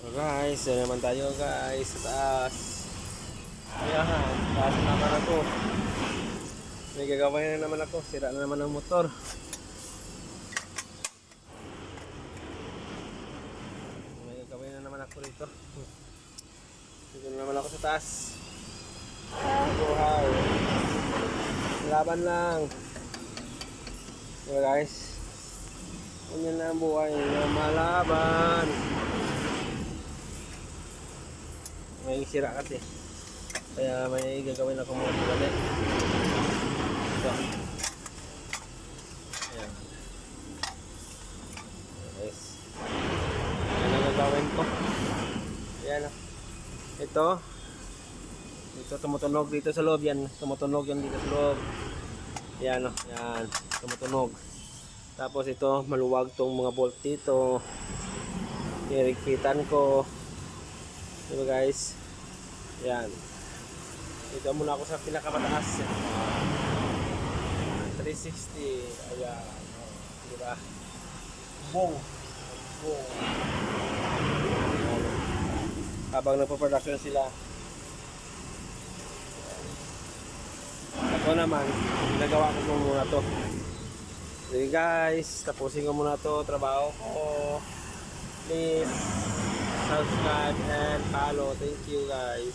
Guys, so naman tayo guys sa taas. Ayan, taas na naman ako. May gagawin na naman ako. Sira na naman ang motor. May gagawin na naman ako rito. Dito na naman ako sa taas. Buhay. Laban lang. Diba guys? Ganyan na ang buhay na malaban. May sira kasi. Kaya may gagawin ako mga ulit. Ito. Ayan. Guys. Yan ang gagawin ko. Ayan. Ito. Ito tumutunog dito sa loob. Yan. Tumutunog yan dito sa loob. Ayan o. Yan. Tumutunog. Tapos ito. Maluwag tong mga bolt dito. Irigpitan ko. Diba guys? Yan. Dito muna ako sa pinakamataas. 360. Ayan. Diba? Boom. Boom. Habang nagpa-production sila. Ako naman, ginagawa ko muna to. Okay guys, tapusin ko muna to trabaho ko. Please subscribe and follow. Thank you guys.